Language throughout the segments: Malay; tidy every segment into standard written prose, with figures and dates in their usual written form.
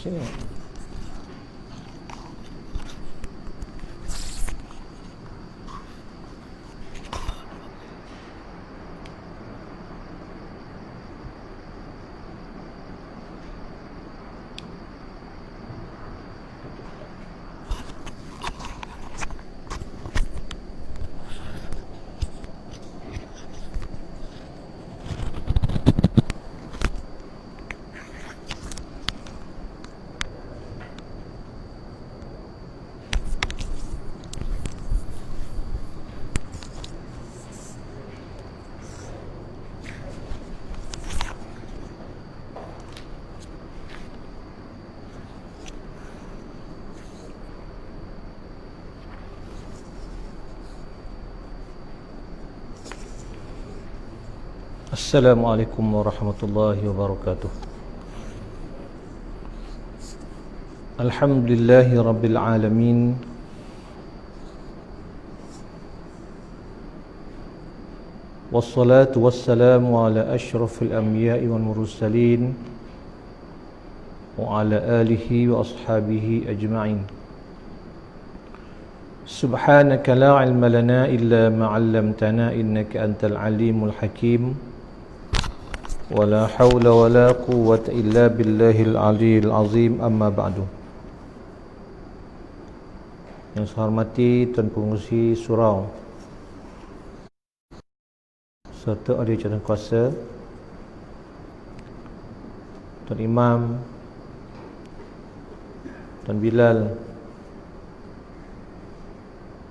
Sini. Assalamualaikum warahmatullahi wabarakatuh. Alhamdulillahi rabbil alamin. Wassalatu wassalamu ala ashrafil anbiya'i wal mursalin wa ala alihi wa ashabihi ajma'in. Subhanaka la ilma lana illa ma 'allamtana innaka antal alimul hakim. ولا حول ولا قوة إلا بالله العلي العظيم أما بعد. Yang saya hormati Tuan Pengerusi Surau serta ahli jawatan kuasa, Tuan Imam, Tuan Bilal,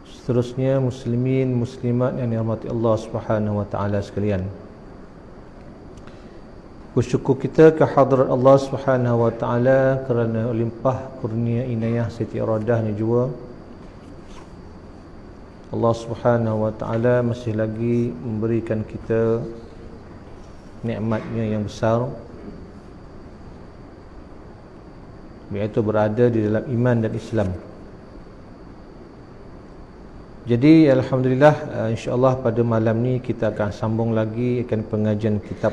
seterusnya muslimin muslimat yang dirahmati Allah Subhanahu wa taala sekalian. Bersyukur kita ke hadrat Allah Subhanahu wa taala kerana limpah kurnia inayah Siti Iradahnya jua. Allah Subhanahu wa taala masih lagi memberikan kita nikmatnya yang besar, iaitu berada di dalam iman dan Islam. Jadi alhamdulillah, insya-Allah pada malam ni kita akan sambung lagi akan pengajian kitab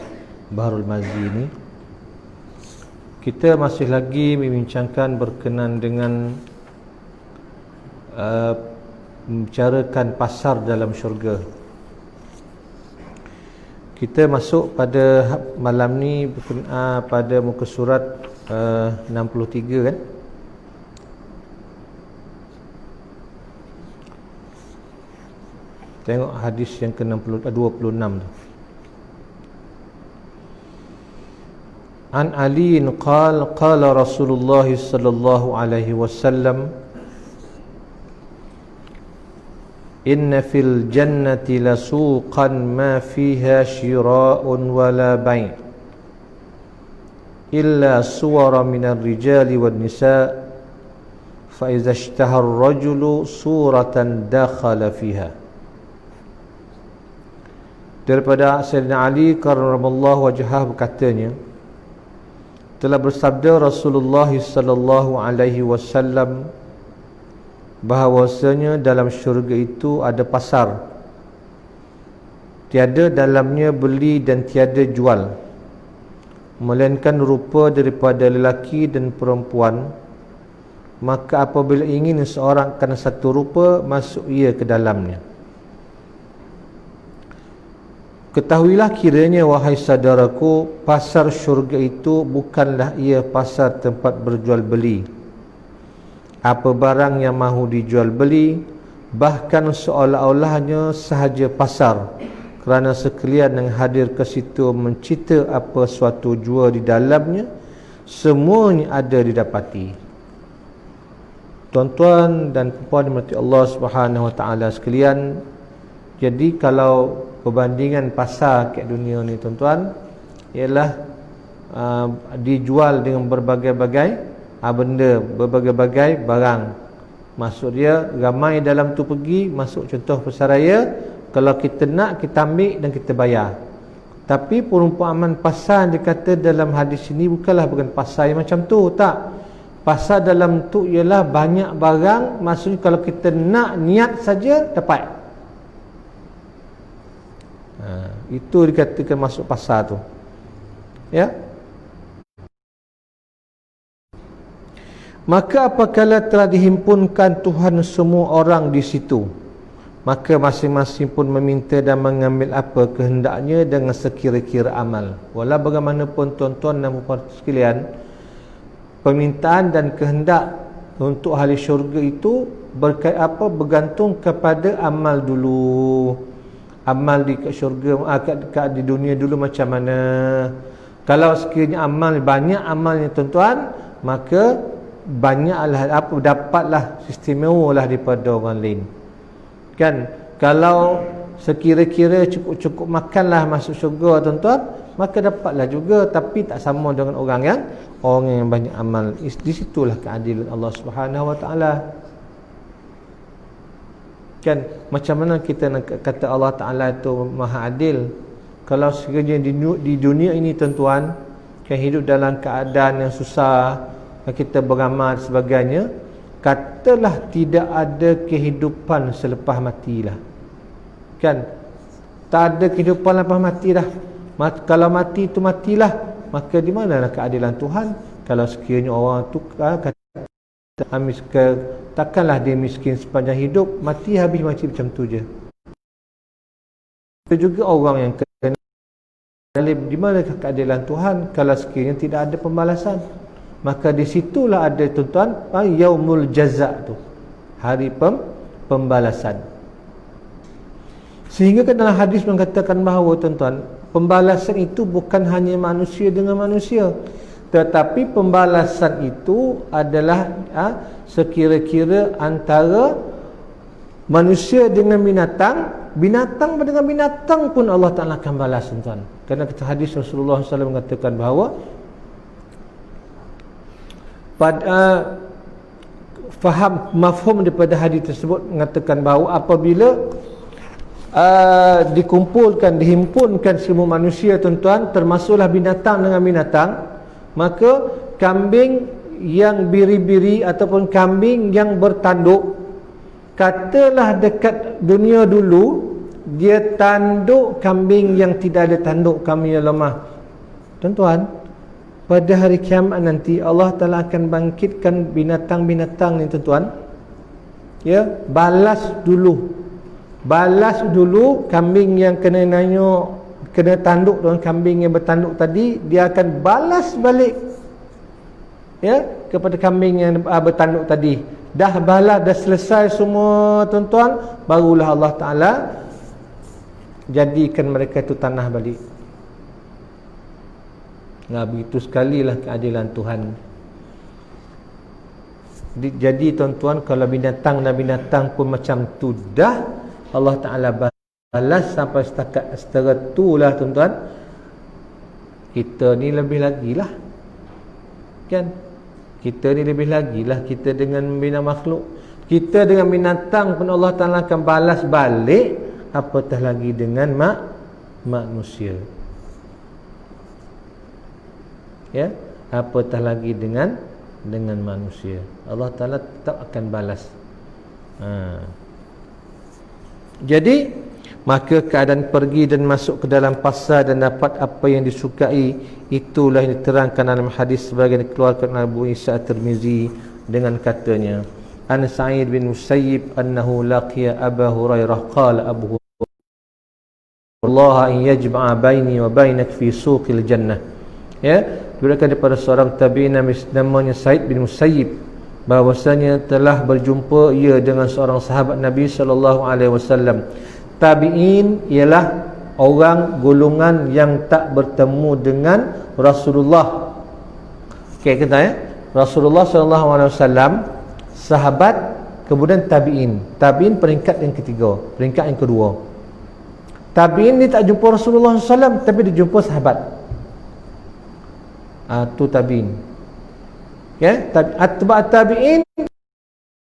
Baharul Mazi ini. Kita masih lagi membincangkan berkenaan dengan membicarakan pasar dalam syurga. Kita masuk pada malam ni pada muka surat 63 kan. Tengok hadis yang ke-26 tu. An Ali qala qala Rasulullah sallallahu alaihi wasallam inna fil jannati lasuqan ma fiha shira'un wala bai' illa suwara minar rijali wan nisa' fa iza ishtaha ar-rajulu suratan dakhala fiha. Daripada Sayyidina Ali karramallahu wajhahu berkatanya, telah bersabda Rasulullah sallallahu alaihi wasallam bahawasanya dalam syurga itu ada pasar, tiada dalamnya beli dan tiada jual, melainkan rupa daripada lelaki dan perempuan. Maka apabila ingin seorang kerana satu rupa, masuk ia ke dalamnya. Ketahuilah kiranya wahai saudaraku, pasar syurga itu bukanlah ia pasar tempat berjual beli apa barang yang mahu dijual beli, bahkan seolah-olahnya sahaja pasar, kerana sekalian yang hadir ke situ mencita apa suatu jua di dalamnya, semuanya ada didapati. Tuan-tuan dan puan dimurati Allah Subhanahu wa taala sekalian, jadi kalau perbandingan pasar kat dunia ni tuan-tuan, ialah dijual dengan berbagai-bagai benda, berbagai-bagai barang. Maksud dia ramai dalam tu pergi, masuk contoh pasaraya, kalau kita nak kita ambil dan kita bayar. Tapi perumpamaan pasar dia kata dalam hadis ini bukanlah pasar yang macam tu, tak. Pasar dalam tu ialah banyak barang, maksudnya kalau kita nak niat saja dapat. Itu dikatakan masuk pasar tu. Ya. Maka apabila telah dihimpunkan Tuhan semua orang di situ, maka masing-masing pun meminta dan mengambil apa kehendaknya dengan sekira-kira amal. Walau bagaimanapun tuan-tuan dan puan-puan sekalian, permintaan dan kehendak untuk ahli syurga itu bergantung kepada amal dulu. Amal di syurga, di dunia dulu macam mana. Kalau sekiranya amal banyak amalnya tuan-tuan, maka banyaklah dapatlah istimewalah daripada orang lain. Kan, kalau sekira-kira cukup-cukup makanlah masuk syurga tuan-tuan, maka dapatlah juga, tapi tak sama dengan orang yang banyak amal. Di situlah keadilan Allah Subhanahu Wa Taala. Kan, macam mana kita nak kata Allah Taala itu Maha Adil? Kalau sekiranya di dunia ini tuan-tuan, kan hidup dalam keadaan yang susah, kita beramal sebagainya, katalah tidak ada kehidupan selepas matilah. Kan, tak ada kehidupan lepas mati dah. Kalau mati itu matilah, maka di manalah keadilan Tuhan? Kalau sekiranya orang tu kata takkanlah dia miskin sepanjang hidup, mati habis macam tu je. Itu juga orang yang kena, di manakah keadilan Tuhan kalau sekiranya tidak ada pembalasan? Maka di situlah ada tuan-tuan yaumul jaza' tu, hari pembalasan. Sehingga kan dalam hadis mengatakan bahawa tuan-tuan, pembalasan itu bukan hanya manusia dengan manusia, tetapi pembalasan itu adalah sekira-kira antara manusia dengan binatang, binatang dengan binatang pun Allah Ta'ala akan balas tuan-tuan. Kerana kata hadis Rasulullah SAW mengatakan bahawa pada mafhum daripada hadis tersebut mengatakan bahawa apabila dihimpunkan semua manusia tuan-tuan, termasuklah binatang dengan binatang, maka kambing yang biri-biri ataupun kambing yang bertanduk, katalah dekat dunia dulu dia tanduk kambing yang tidak ada tanduk, kambing yang lemah. Tuan-tuan, pada hari kiamat nanti Allah Ta'ala akan bangkitkan binatang-binatang ni tuan-tuan, ya, balas dulu kambing yang kena tanduk dengan kambing yang bertanduk tadi, dia akan balas balik, ya, kepada kambing yang bertanduk tadi. Dah balas, dah selesai semua tuan-tuan, barulah Allah Ta'ala jadikan mereka itu tanah balik. Nah, begitu sekalilah keadilan Tuhan. Jadi tuan-tuan, kalau binatang dan binatang pun macam tu dah, Allah Ta'ala balas sampai setakat setara tu lah tuan-tuan. Kita ni lebih lagi lah, kan? Kita ni lebih lagi lah, kita dengan bina makhluk. Kita dengan binatang pun Allah Ta'ala akan balas balik, apatah lagi dengan manusia. Ya, apatah lagi dengan manusia. Allah Ta'ala tetap akan balas. Jadi maka keadaan pergi dan masuk ke dalam pasar dan dapat apa yang disukai, itulah yang diterangkan dalam hadis sebagai dikeluarkan oleh Abu Isa At-Tirmizi dengan katanya, An Sa'id bin Musayyib annahu laqiya Abu Hurairah qala Abu Allah an yajma'a baini wa bainak fi suqil jannah. Ya, diriwayatkan daripada seorang tabi'in namanya Sa'id bin Musayyib, bahwasanya telah berjumpa ia dengan seorang sahabat Nabi sallallahu alaihi wasallam. Tabi'in ialah orang golongan yang tak bertemu dengan Rasulullah. Okey, kata ya, Rasulullah sallallahu alaihi wasallam, sahabat, kemudian tabi'in. Tabi'in peringkat yang ketiga, peringkat yang kedua. Tabi'in ni tak jumpa Rasulullah sallallahu alaihi wasallam, tapi dia jumpa sahabat. Tu tabi'in. Ya, atba' tabi'in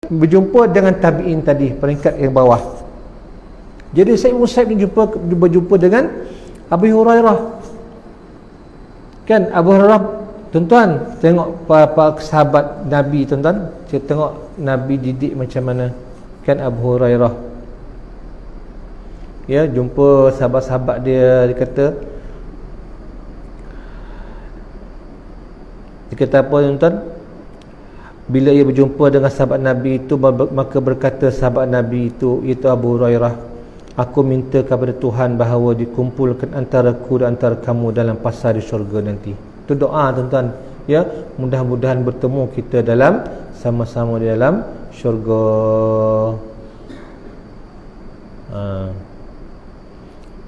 berjumpa dengan tabi'in tadi, peringkat yang bawah. Jadi Sa'id bin Musayyib berjumpa dengan Abu Hurairah. Kan Abu Hurairah, tuan-tuan, tengok para sahabat Nabi tuan-tuan, kita tengok Nabi didik macam mana. Kan Abu Hurairah, ya, jumpa sahabat-sahabat dia kata apa tuan-tuan? Bila ia berjumpa dengan sahabat Nabi itu, maka berkata sahabat Nabi itu, iaitu Abu Hurairah, aku minta kepada Tuhan bahawa dikumpulkan antara ku dan antara kamu dalam pasar di syurga nanti. Itu doa tuan-tuan, ya, mudah-mudahan bertemu kita dalam sama-sama di dalam syurga.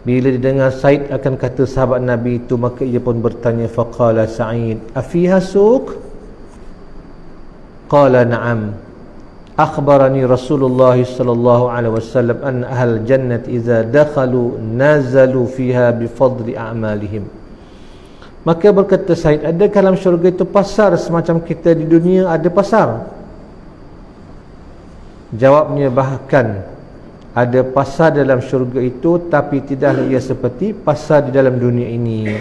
Bila didengar Said akan kata sahabat Nabi itu, maka ia pun bertanya, faqala Sa'id afiha suq? Qala na'am, akhbarani Rasulullah sallallahu alaihi wasallam an ahl jannah idza dakhalu nazalu fiha bifadli a'malihim. Maka berkata Said, ada dalam syurga itu pasar semacam kita di dunia ada pasar? Jawabnya, bahkan ada pasar dalam syurga itu, tapi tidaklah ia seperti pasar di dalam dunia ini.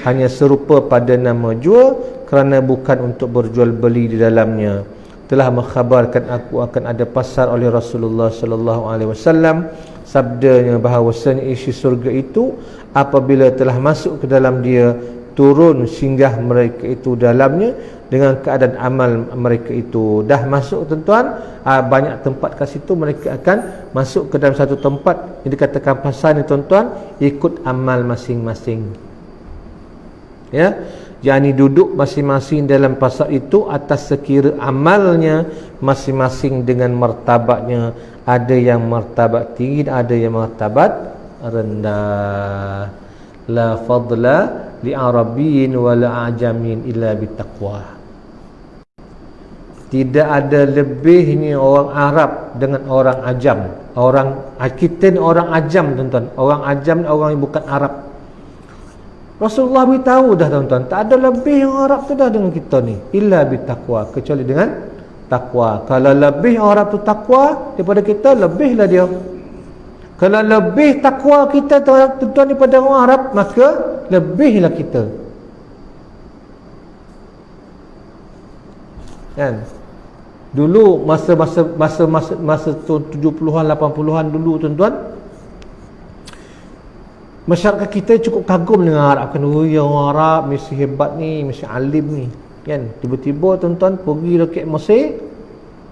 Hanya serupa pada nama jua, kerana bukan untuk berjual beli di dalamnya. Telah mengkhabarkan aku akan ada pasar oleh Rasulullah sallallahu alaihi wasallam. Sabdanya bahawasanya isi syurga itu, apabila telah masuk ke dalam dia, turun singgah mereka itu dalamnya dengan keadaan amal mereka itu. Dah masuk tuan-tuan, banyak tempat kat situ, mereka akan masuk ke dalam satu tempat yang dikatakan pasar ni tuan-tuan, ikut amal masing-masing, ya, yakni duduk masing-masing dalam pasar itu atas sekira amalnya masing-masing dengan martabatnya. Ada yang martabat tinggi, ada yang martabat rendah. La fadla li arabiyyin wa la ajamin illa bittaqwa. Tidak ada lebihnya orang Arab dengan orang ajam. Kita ni orang ajam tuan-tuan. Orang ajam ni orang yang bukan Arab. Rasulullah beritahu dah tuan-tuan, tak ada lebih orang Arab tu dah dengan kita ni, illa bittaqwa, kecuali dengan takwa. Kalau lebih orang Arab tu takwa daripada kita, lebihlah dia. Kalau lebih takwa kita tuan-tuan daripada orang Arab, maka lebihlah kita, kan? Dulu masa 70-an 80-an dulu tuan-tuan, masyarakat kita cukup kagum dengan Arab, kan? Oh ya, orang Arab mesti hebat ni, mesti alim ni, kan? Tiba-tiba tuan-tuan pergi dekat Mesir,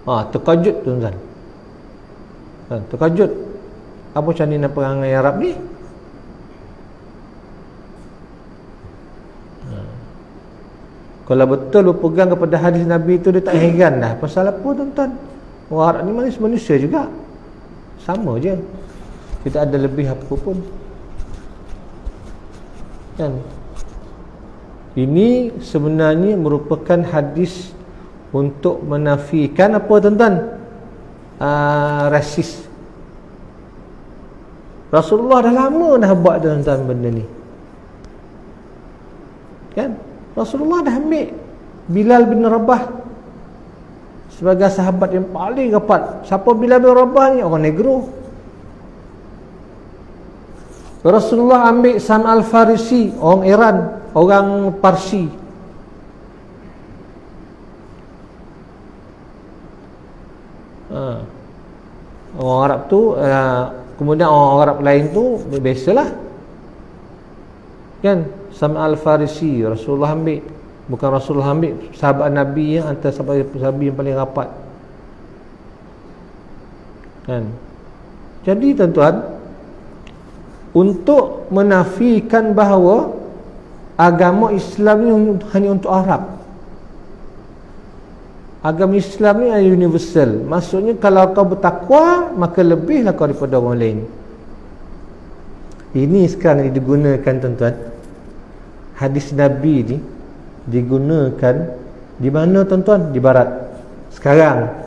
terkejut tuan-tuan, kan? Terkejut, apa macam ni nak perangai Arab ni? Kalau betul berpegang kepada hadis Nabi itu, dia tak heran dah. Pasal apa tuan-tuan? Orang Arab ni manusia juga, sama je, tidak ada lebih apa pun, kan? Ini sebenarnya merupakan hadis untuk menafikan apa tuan-tuan? Rasis. Rasulullah dah lama dah buat tuan-tuan benda ni, kan? Rasulullah dah ambil Bilal bin Rabah sebagai sahabat yang paling rapat. Siapa Bilal bin Rabah ni? Orang negro. Rasulullah ambil Sam al-Farisi, orang Iran, orang Parsi. Orang Arab tu, kemudian orang Arab lain tu biasalah, kan? Sam al-Farisi Rasulullah ambil, bukan Rasulullah ambil sahabat Nabi yang antara sahabat yang paling rapat, kan? Jadi tuan-tuan, untuk menafikan bahawa agama Islam ni hanya untuk Arab, agama Islam ni adalah universal. Maksudnya kalau kau bertakwa, maka lebihlah kau daripada orang lain. Ini sekarang digunakan tuan-tuan, hadis Nabi ni digunakan di mana tuan-tuan? Di barat sekarang.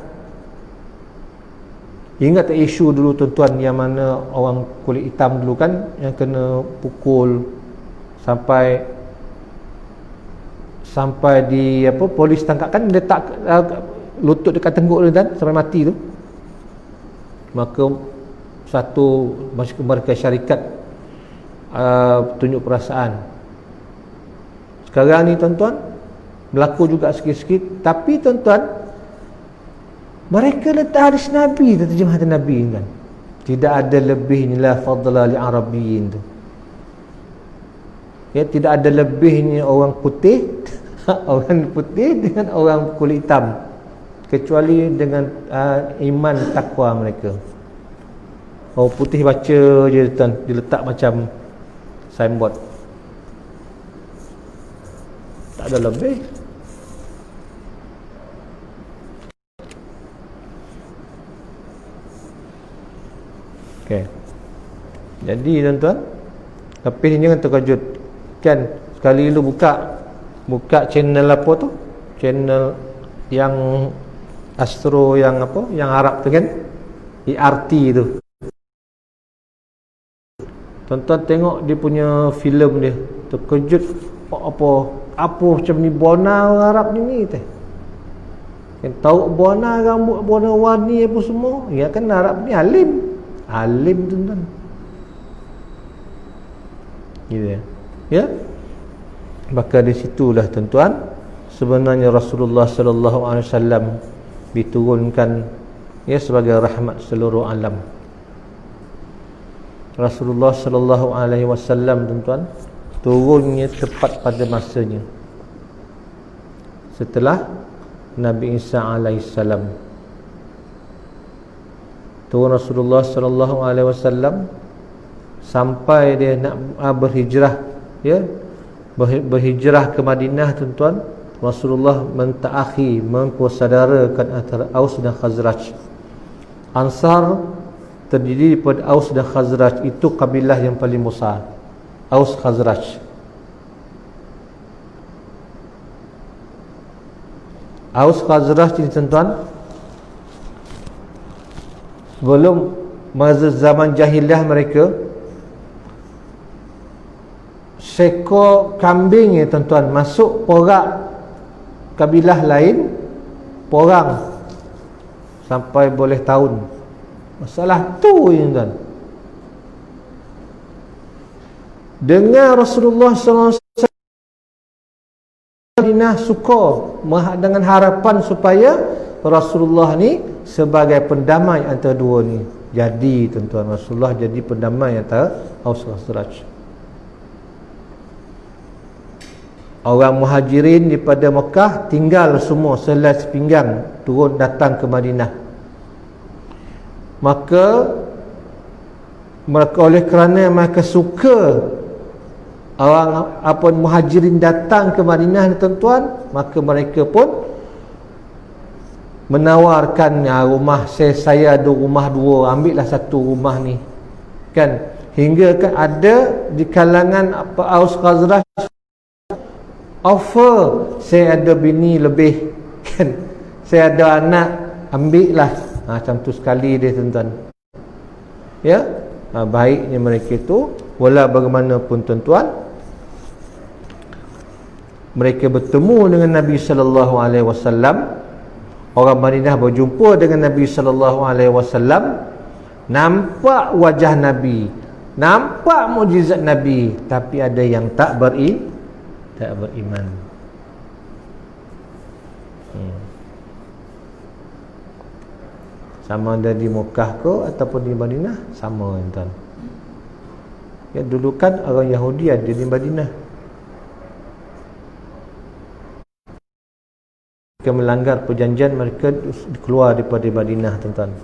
Ingat tak isu dulu tuan-tuan, yang mana orang kulit hitam dulu kan, yang kena pukul sampai di apa, polis tangkap, kan letak lutut dekat tengguk dia kan, sampai mati tu. Maka satu mereka syarikat tunjuk perasaan. Sekarang ni tuan-tuan berlaku juga sikit-sikit, tapi tuan-tuan, mereka letak hadis Nabi, terjemahan Nabi kan, tidak ada lebihnya la fadla li arabiyyin tu, ya, tidak ada lebihnya orang putih orang putih dengan orang kulit hitam, kecuali dengan iman takwa mereka. Orang putih baca je tuan, diletak macam signboard, tak ada lebih. Okay. Jadi tuan-tuan, tapi ni jangan terkejut kan, sekali lu buka channel apa tu, channel yang Astro yang apa, yang Arab tu kan, ERT tu, tuan-tuan tengok dia punya filem dia, terkejut. Apa macam ni bona orang Arab ni teh kan, tahu bona, rambut bona warni apa semua. Ya kan Arab ni alim tuan-tuan, gitu ya. Maka di situlah tuan-tuan sebenarnya Rasulullah sallallahu alaihi wasallam diturunkan ya sebagai rahmat seluruh alam. Rasulullah sallallahu alaihi wasallam tuan-tuan turunnya tepat pada masanya setelah Nabi Isa alaihissalam. Turun Rasulullah sallallahu alaihi wasallam sampai dia nak berhijrah, ya, berhijrah ke Madinah tuan-tuan. Rasulullah mentaakhi, mempersaudarakan antara Aus dan Khazraj. Ansar terdiri daripada Aus dan Khazraj, itu kabilah yang paling besar, Aus Khazraj. Aus Khazraj ini tuan-tuan, belum masa zaman jahiliah mereka, seekor kambing ya tuan-tuan masuk porak kabilah lain, porang sampai boleh tahun. Masalah tu tuan. Dengar Rasulullah SAW Madinah suka dengan harapan supaya Rasulullah ni sebagai pendamai antara dua ni. Jadi tuan-tuan, Rasulullah jadi pendamai antara Aus dan Khazraj. Orang muhajirin daripada Mekah tinggal semua selai sepinggang, turun datang ke Madinah. Maka mereka, oleh kerana mereka suka orang muhajirin datang ke Madinah ni tuan-tuan, maka mereka pun menawarkan rumah saya ada rumah dua, ambillah satu rumah ni kan. Hingga kan ada di kalangan Aus Khazraj offer, saya ada bini lebih kan, saya ada anak, ambillah. Macam tu sekali dia tuan-tuan ya. Baiknya mereka itu, wala bagaimanapun tuan-tuan, mereka bertemu dengan Nabi sallallahu alaihi wasallam. Orang Madinah berjumpa dengan Nabi sallallahu alaihi wasallam, nampak wajah Nabi, nampak mukjizat Nabi, tapi ada yang tak beriman. Sama ada di Mekah ke ataupun di Madinah, sama tuan. Ya, dulu kan orang Yahudi ada di Madinah. Mereka melanggar perjanjian, mereka keluar daripada Madinah tuan-tuan.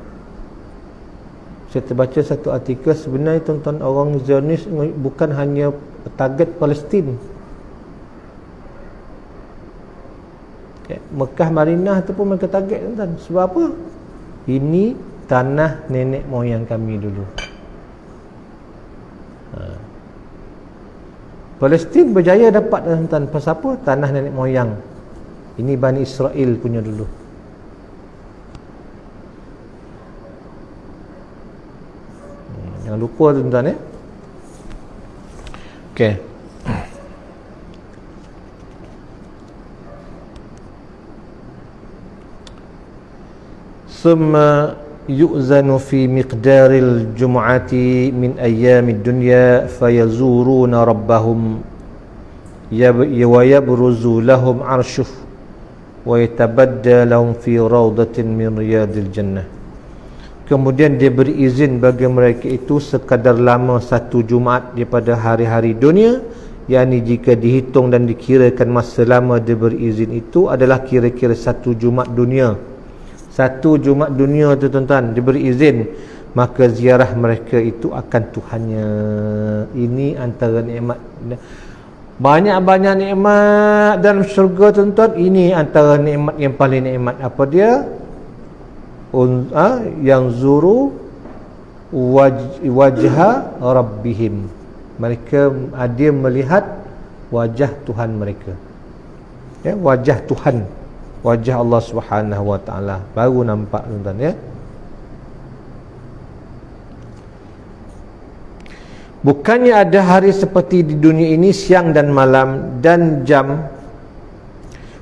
Saya terbaca satu artikel, sebenarnya tuan-tuan orang Zionis bukan hanya target Palestin. Mekah, Madinah tu pun mereka target tuan-tuan. Sebab apa? Ini tanah nenek moyang kami dulu. Palestin berjaya dapat tuan-tuan, pasal apa? Tanah nenek moyang. Ini Bani Israel punya dulu. Jangan lupa tuan-tuan ya. Okey. Summa yu'zanu fi miqdaril jum'ati min ayyamid dunya fayazuruna rabbahum wa yabruzu lahum arshuh wa yatabadda lahum fi rawdatin min riyadil jannah. Kemudian dia beri izin bagi mereka itu sekadar lama satu Jumaat daripada hari-hari dunia, yakni jika dihitung dan dikirakan masa lama dia beri izin itu adalah kira-kira satu Jumaat dunia. satu Jumaat dunia tu tuan-tuan diberi izin, maka ziarah mereka itu akan Tuhannya. Ini antara nikmat, banyak-banyak nikmat dalam syurga tuan-tuan. Ini antara nikmat yang paling nikmat. Apa dia? Yang zuru wajha rabbihim, mereka ada melihat wajah Tuhan mereka, ya, wajah Tuhan, wajah Allah Subhanahu wa taala baru nampak tuan-tuan, ya. Bukannya ada hari seperti di dunia ini, siang dan malam dan jam.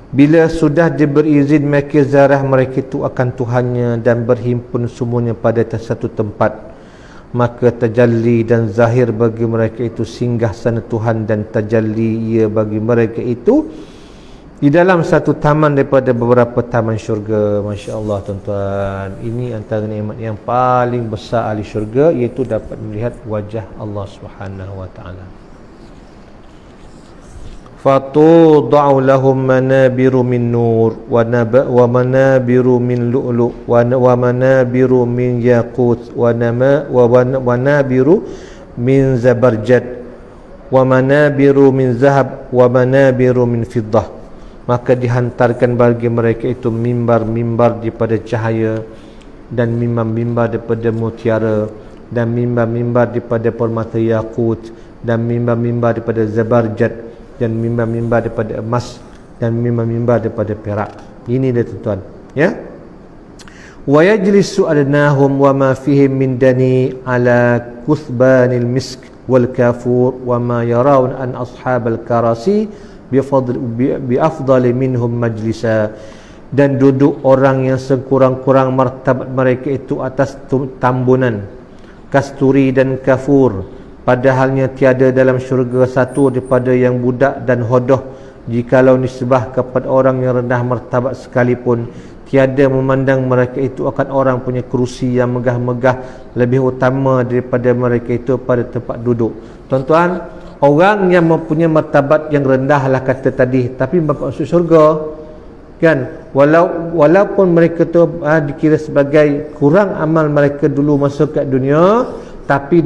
Bila sudah diberi izin, mereka ziarah mereka itu akan Tuhannya dan berhimpun semuanya pada satu tempat, maka tajalli dan zahir bagi mereka itu singgah sana Tuhan, dan tajalli ia bagi mereka itu di dalam satu taman daripada beberapa taman syurga. Masya Allah tuan-tuan, ini antara nikmat yang paling besar ahli syurga, iaitu dapat melihat wajah Allah Subhanahu wa taala. Fatud'u lahum manabiru min nur wa manabiru min lu'lu' wa manabiru min yaqut wa manabiru min zabarjad wa manabiru min zahab wa manabiru min fiddah. Maka dihantarkan bagi mereka itu mimbar-mimbar daripada cahaya, dan mimbar-mimbar daripada mutiara, dan mimbar-mimbar daripada permata yakut, dan mimbar-mimbar daripada zabarjad, dan mimbar-mimbar daripada emas, dan mimbar-mimbar daripada perak. Ini dia tuan-tuan, ya. Wa yajlisu adnahum wa ma fihim min dani ala kuthbanil misk wal kafur wa ma yarawun an ashabal karasi bi afdali minhum majlisa. Dan duduk orang yang sekurang-kurang martabat mereka itu atas tambunan kasturi dan kafur, padahalnya tiada dalam syurga satu daripada yang budak dan hodoh, jikalau nisbah kepada orang yang rendah martabat sekalipun. Tiada memandang mereka itu akan orang punya kerusi yang megah-megah lebih utama daripada mereka itu pada tempat duduk. Tuan-tuan, orang yang mempunyai martabat yang rendah lah kata tadi, tapi masuk syurga kan, walaupun mereka tu dikira sebagai kurang amal mereka dulu masuk ke dunia, tapi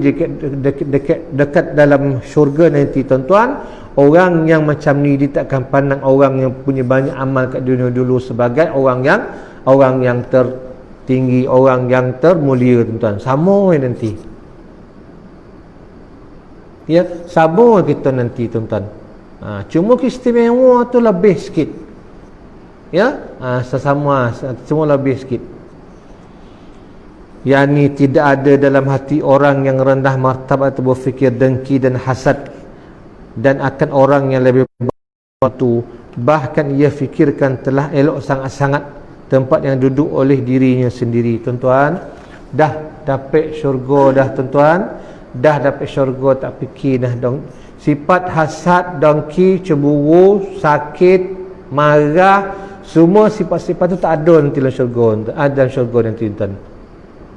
dekat dalam syurga nanti tuan-tuan, orang yang macam ni dia takkan pandang orang yang punya banyak amal kat dunia dulu sebagai orang yang tertinggi, orang yang termulia tuan-tuan. Sama nanti, ya, sama kita nanti tuan-tuan. Cuma keistimewa tu lebih sikit, ya, sesama semua lebih sikit. Yani tidak ada dalam hati orang yang rendah martabat atau berfikir dengki dan hasad dan akan orang yang lebih batu. Bahkan ia fikirkan telah elok sangat-sangat tempat yang duduk oleh dirinya sendiri. Tuan-tuan, dah dapat syurga dah tuan-tuan, dah dapat syurga, tak fikir dah dong. Sifat hasad, dengki, cemburu, sakit, marah, semua sifat-sifat tu tak ada nanti dalam syurga. Ada dalam syurga nanti tuan.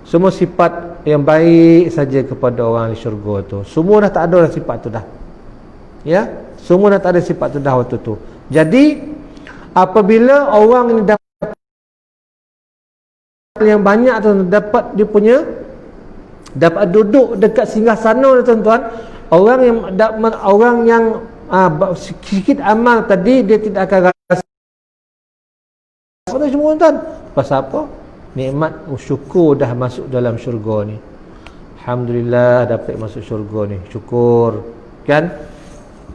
Semua sifat yang baik saja kepada orang di syurga tu. Semua dah tak ada sifat tu dah. Ya, semua dah tak ada sifat tu dah waktu tu. Jadi apabila orang ni dapat yang banyak tu, dapat dia punya, dapat duduk dekat singgasana tuan-tuan, orang yang sikit amal tadi dia tidak akan rasa apa tu semua tuan. Pasal apa? Nikmat syukur dah masuk dalam syurga ni. Alhamdulillah dapat masuk syurga ni. Syukur kan?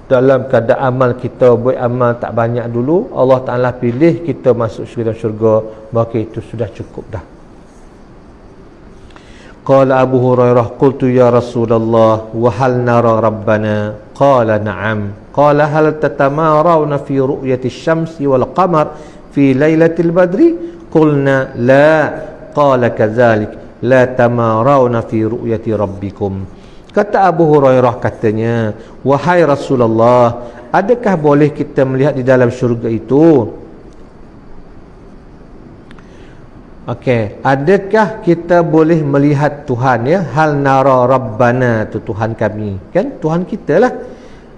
Dalam keadaan amal kita buat amal tak banyak dulu, Allah Ta'ala pilih kita masuk syurga, maka itu sudah cukup dah. Qala Abu Hurairah, qultu ya Rasulullah wa hal nara rabbana? Qala na'am. Qala hal tatamarawna fi ru'yati syamsi wal qamar fi lailatul badri? Qulna la. Qala kadzalik la tamarawna fi ru'yati rabbikum. Kata Abu Hurairah, katanya, wahai Rasulullah, adakah boleh kita melihat di dalam syurga itu? Okey, adakah kita boleh melihat Tuhan, ya? Hal nara rabbana, tu Tuhan kami, kan? Tuhan kita lah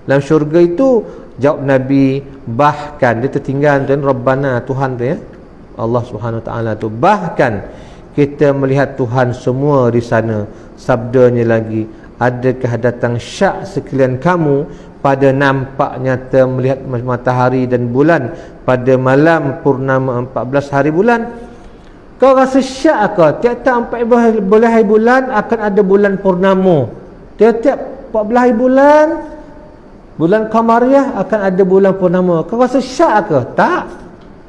dalam syurga itu. Jawab Nabi, bahkan dia tertinggal tuan, rabbana Tuhan tu, ya. Allah Subhanahu Wa Taala tu. Bahkan kita melihat Tuhan semua di sana. Sabdanya lagi, adakah datang syak sekalian kamu pada nampak nyata melihat matahari dan bulan pada malam purnama 14 hari bulan? Kau rasa syak ke? Tiap-tiap 14 hari bulan akan ada bulan purnama. Tiap-tiap 14 hari bulan, bulan Qamariah akan ada bulan purnama. Kau rasa syak ke? Tak.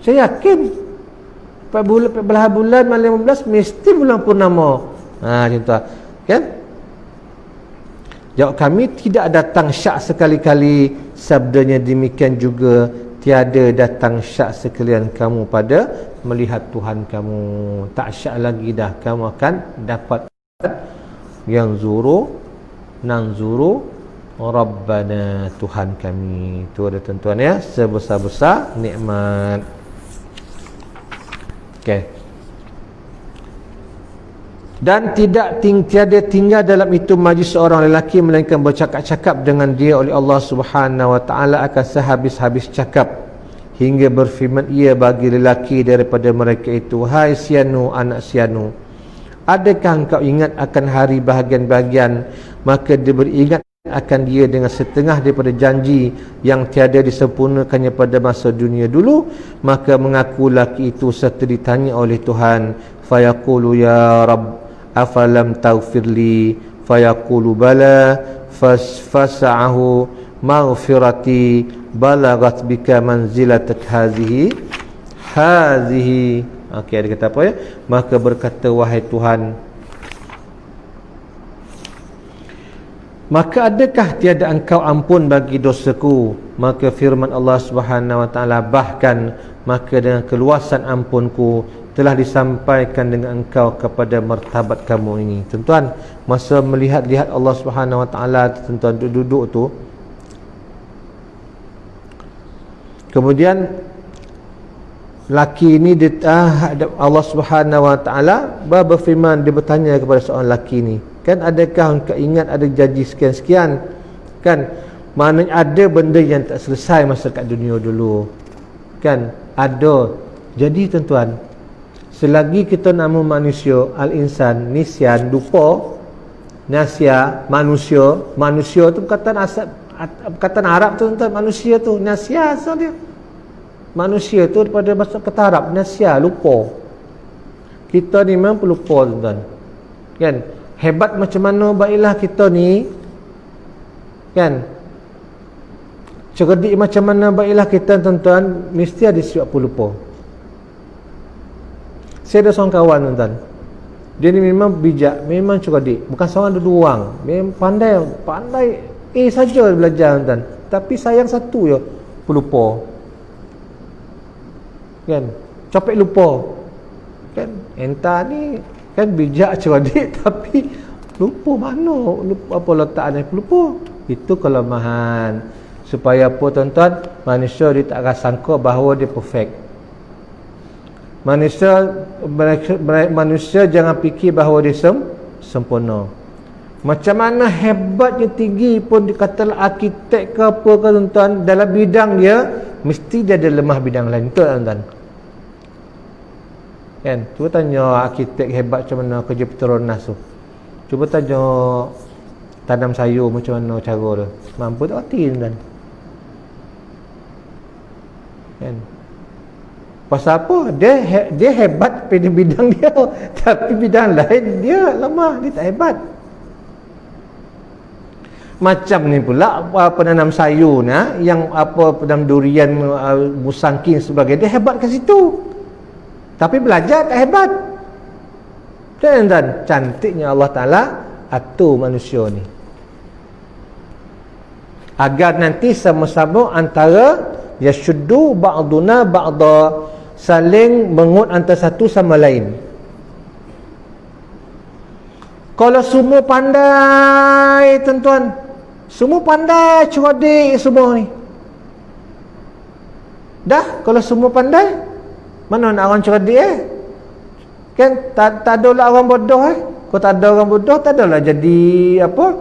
Saya yakin 14 bulan malam 15 mesti bulan purnama. Macam tu kan? Jawab kami, tidak datang syak sekali-kali. Sabdanya demikian juga, tiada datang syak sekalian kamu pada melihat Tuhan kamu. Tak syak lagi dah, kamu akan dapat yang zuru nanzuru Rabbana, Tuhan kami. Itu ada tuan-tuan ya, sebesar-besar nikmat. Okey. Dan tiada tinggal dalam itu majlis seorang lelaki melainkan bercakap-cakap dengan dia oleh Allah Subhanahu Wa Taala akan sehabis-habis cakap, hingga berfirman ia bagi lelaki daripada mereka itu, hai Sianu, anak Sianu, adakah engkau ingat akan hari bahagian-bahagian? Maka dia beringat akan dia dengan setengah daripada janji yang tiada disempurnakannya pada masa dunia dulu. Maka mengaku lelaki itu serta ditanya oleh Tuhan, fayaqulu ya Rabb afalam taghfirli, fayaqulu bala fasa'ahu maghfirati balagat bika manzilatak hazihi. Okey, dia kata apa ya? Maka berkata, wahai Tuhan, maka adakah tiada engkau ampun bagi dosaku? Maka firman Allah Subhanahu Wa Taala, bahkan maka dengan keluasan ampunku telah disampaikan dengan engkau kepada martabat kamu ini. Tuan-tuan, masa melihat-lihat Allah Subhanahu Wa Taala, tuan-tuan duduk tu, kemudian laki ini Allah Subhanahu Wa Taala berfirman, dia bertanya kepada seorang laki ni, kan, adakah engkau ingat ada janji sekian-sekian? Kan, maknanya ada benda yang tak selesai masa kat dunia dulu, kan, ada. Jadi tuan-tuan, selagi kita nama manusia, al-insan, nisyan, lupa, nasya, manusia tu perkataan asal, perkataan Arab tu tuan-tuan. Manusia tu nasya asal dia. Manusia tu daripada bahasa kata Arab, nasya, lupa. Kita ni memang pelupa tuan-tuan, kan. Hebat macam mana baiklah kita ni, kan, cerdik macam mana baiklah kita tuan-tuan, mesti ada sifat pelupa. Saya ada seorang kawan tuan-tuan, dia ni memang bijak, memang cerdik, bukan seorang, ada dua orang, memang pandai saja belajar tuan-tuan, tapi sayang satu je, pelupa, kan, capek lupa, kan. Entah ni kan bijak cerdik tapi lupa mana, lupa apa letaknya, pelupa. Itu kelemahan. Supaya apa tuan-tuan? Manusia dia tak akan sangka bahawa dia perfect. Manusia jangan fikir bahawa dia sempurna. Macam mana hebatnya tinggi pun dikatalah arkitek ke apa ke tuan-tuan, dalam bidang dia mesti dia ada lemah bidang lain. Betul tuan-tuan? Kan? Cuba tanya arkitek hebat macam mana kerja Petronas tu. Cuba tanya tanam sayur macam mana cara dia. Mampu tak hati tuan-tuan? Kan? Pasal apa? Dia hebat pada bidang dia, tapi bidang lain dia lemah, dia tak hebat. Macam ni pula penanam sayur yang penanam durian, musangking sebagainya, dia hebat ke situ. Tapi belajar tak hebat. Dan cantiknya Allah Ta'ala atur manusia ni, agar nanti sama-sama antara yashuddu ba'duna ba'da, saling mengut antara satu sama lain. Kalau semua pandai tuan-tuan, semua pandai, cerdik semua ni, dah kalau semua pandai, mana nak orang cerdik kan? Tak adalah orang bodoh Kalau tak ada orang bodoh, tak adalah jadi apa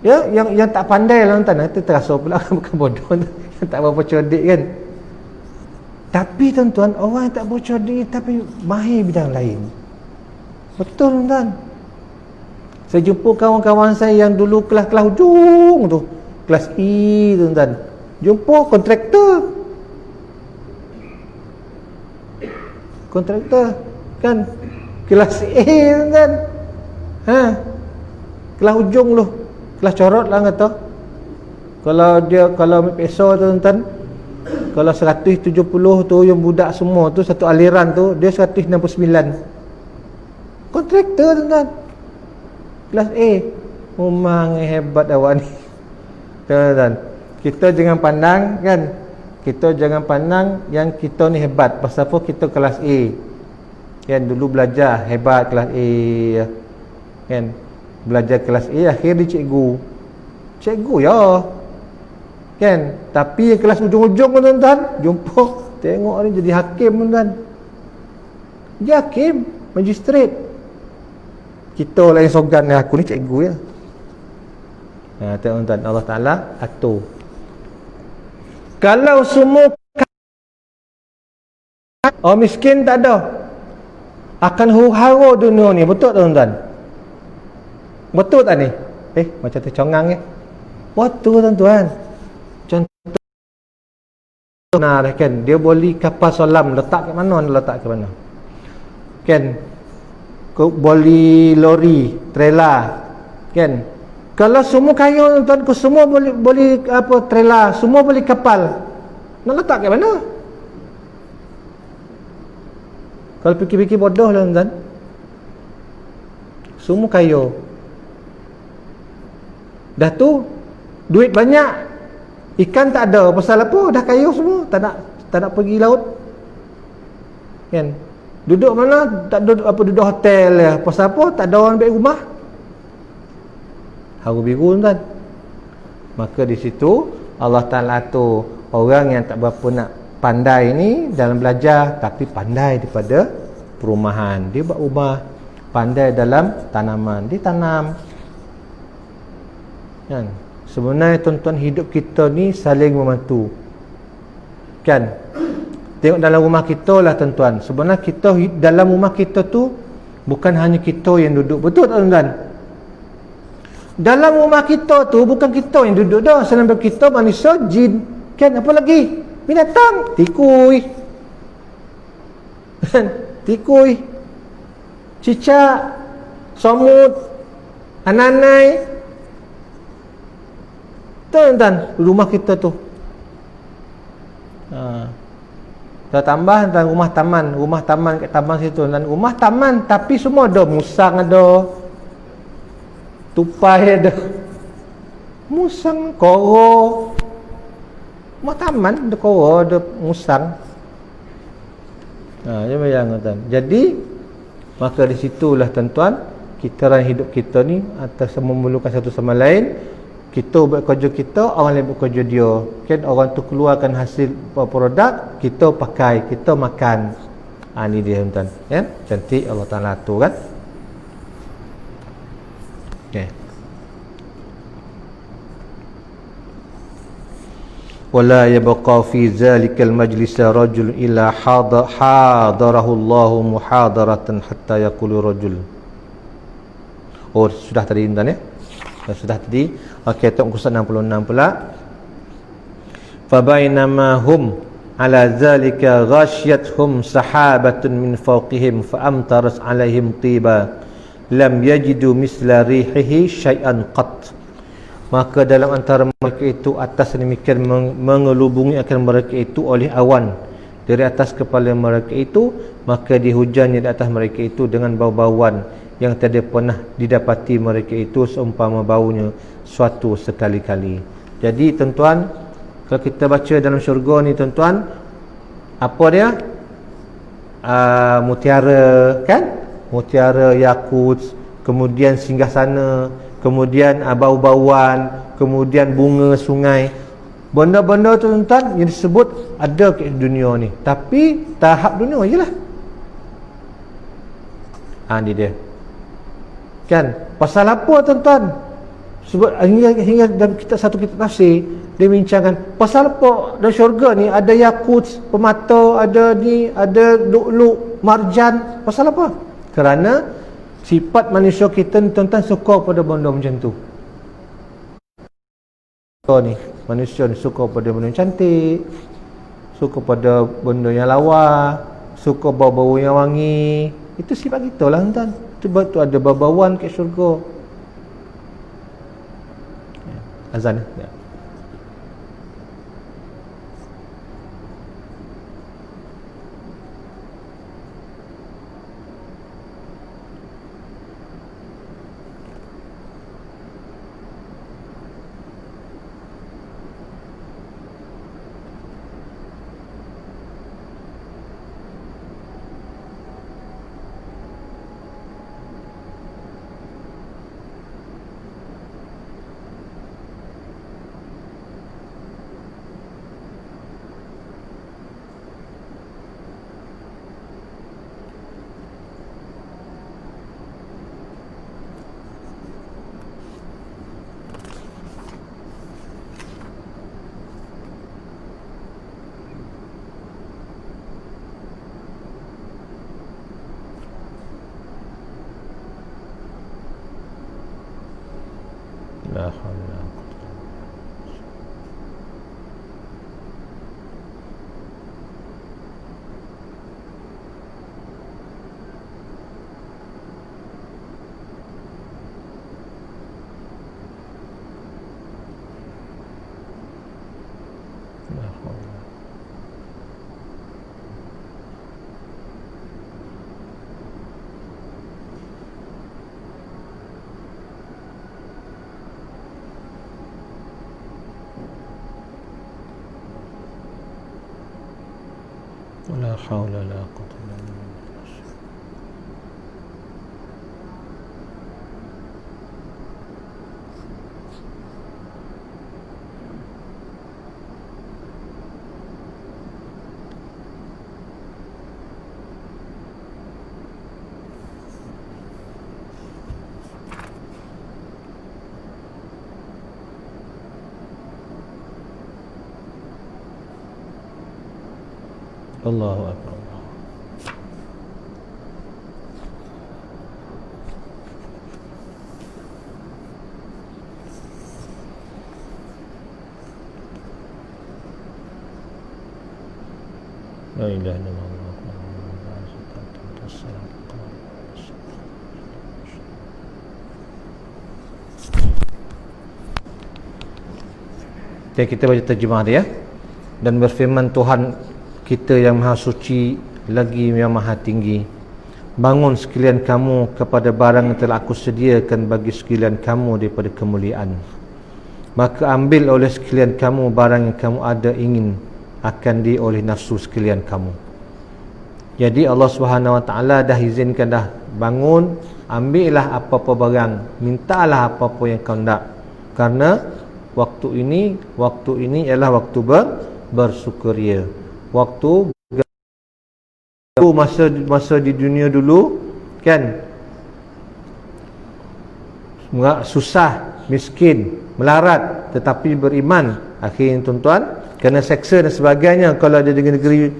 ya, yang tak pandai lah tuan-tuan. Itu terasa pula bukan bodoh, yang tak berapa cerdik kan. Tapi tuan-tuan, orang yang tak bocor ni tapi mahir bidang lain. Betul tuan-tuan. Saya jumpa kawan-kawan saya yang dulu kelas-kelas hujung tu, kelas E tuan-tuan, jumpa kontraktor kan, kelas A tuan-tuan, kelas hujung tu, kelas corot lah kata. Kalau ambil peso tuan-tuan, kalau 170 tu yang budak semua tu, satu aliran tu, dia 169 kontraktor tuan-tuan, kelas A. Memang hebat awak ni tuan-tuan. Kita jangan pandang kan, kita jangan pandang yang kita ni hebat. Pasal apa kita kelas A kan, dulu belajar hebat kelas A kan, belajar kelas A akhir di cikgu ya kan. Tapi yang kelas ujung-ujung tuan-tuan, jumpa tengok ni jadi hakim tuan-tuan, dia hakim magistrat. Kita lah yang sogan ni, aku ni cikgu ya. Tuan-tuan, Allah Ta'ala atur. Kalau semua orang miskin tak ada, akan huru-hara dunia ni. Betul tuan-tuan? Betul tak ni? Macam tercongang ya. Betul tuan-tuan. Contoh nah kan, dia boleh kapal selam, letak ke mana, letak ke mana kan, boleh lori, trailer kan. Kalau semua kaya tuan, kau semua boleh apa, trailer, semua boleh kapal, nak letak ke mana? Kalau fikir-fikir bodoh lah tuan. Semua kaya, dah tu duit banyak, ikan tak ada, pasal apa? Dah kaya semua, tak nak pergi laut kan. Duduk mana? Tak duduk apa, duduk hotel ya. Pasal apa? Tak ada orang ambil rumah. Haru biru tuan. Maka di situ Allah Ta'ala tu orang yang tak berapa nak pandai ni dalam belajar, tapi pandai daripada perumahan. Dia buat rumah, pandai dalam tanaman, dia tanam kan. Sebenarnya tuan-tuan, hidup kita ni saling membantu kan. Tengok dalam rumah kita lah tuan-tuan, sebenarnya kita dalam rumah kita tu bukan hanya kita yang duduk. Betul tuan-tuan? Dalam rumah kita tu bukan kita yang duduk dah. Selain kita, manusia, jin kan, apa lagi, binatang, tikui tikui, cicak, semut, ananai. Tuan-tuan, rumah kita tu. Dah tambah tentang rumah taman kat taman situ, dan rumah taman tapi semua ada, musang ada, tupai ada, musang, koro. Rumah taman ada koro, ada musang. Dia bayang tuan. Jadi maka di situlah tuan-tuan, kita orang hidup kita ni atas memerlukan satu sama lain. Kita buat kerja kita, orang lain buat kerja dia kan. Orang tu keluarkan hasil produk, kita pakai, kita makan. Ni dia tuan-tuan kan. Cantik Allah Ta'ala atur kan. Okay. Wala yabqa fi zalikal majlis rajul illa hadarahu Allah muhadaratan hatta yaqulu rajul. Sudah tadi tuan ya. Sudah tadi. Okey, tengok muka 66 pula. Fa bainama hum ala zalika ghasyathum sahabatun min fawqihim fa amtaras alaihim tiba lam yajidu misla rihihi syai'an qat. Maka dalam antara mereka itu, atas demikian mengelubungi akan mereka itu oleh awan dari atas kepala mereka itu, maka dihujannya di atas mereka itu dengan bau-bauan yang tidak pernah didapati mereka itu seumpama baunya suatu sekali-kali. Jadi tuan-tuan, kalau kita baca dalam syurga ni tuan-tuan, apa dia? Mutiara kan? Mutiara, yakut, kemudian singgasana, kemudian bau-bauan, kemudian bunga sungai. Benda-benda tuan-tuan yang disebut ada ke dunia ni, tapi tahap dunia je lah. Ni dia kan. Pasal apa tuan-tuan? Sebab hingga dalam satu kitab tafsir dia bincangkan pasal apa dalam syurga ni ada yakut, permata, ada ni, ada lu'lu', marjan. Pasal apa? Kerana sifat manusia kita ni tuan-tuan suka pada benda macam tu. Ni manusia ni suka pada benda yang cantik, suka pada benda yang lawa, suka bau-bau yang wangi. Itu sifat kita lah tuan. Sebab tu ada bau-bauan kat syurga. Azan ya. La haula wala quwwata. La haula. La haula wala quwwata illa billah. Allahu akbar. La ilaha illallah. Jadi kita baca terjemah dia. Dan berfirman Tuhan kita yang maha suci lagi yang maha tinggi, bangun sekalian kamu kepada barang yang telah aku sediakan bagi sekalian kamu daripada kemuliaan. Maka ambil oleh sekalian kamu barang yang kamu ada ingin akan oleh nafsu sekalian kamu. Jadi Allah Subhanahu Wa Taala dah izinkan dah, bangun, ambillah apa-apa barang, mintalah apa-apa yang kau nak. Karena waktu ini ialah waktu bersukaria. Waktu masa di dunia dulu kan susah, miskin, melarat, tetapi beriman. Akhirnya tuan-tuan kena seksa dan sebagainya kalau ada di negeri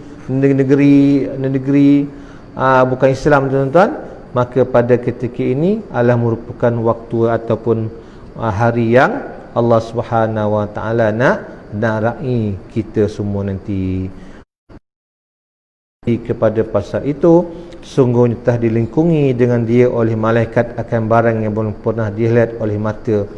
bukan Islam tuan-tuan. Maka pada ketika ini adalah merupakan waktu ataupun hari yang Allah Subhanahu Wa Taala nak raih kita semua nanti. Kepada pasal itu sungguhnya telah dilingkungi dengan dia oleh malaikat akan barang yang belum pernah dilihat oleh mata,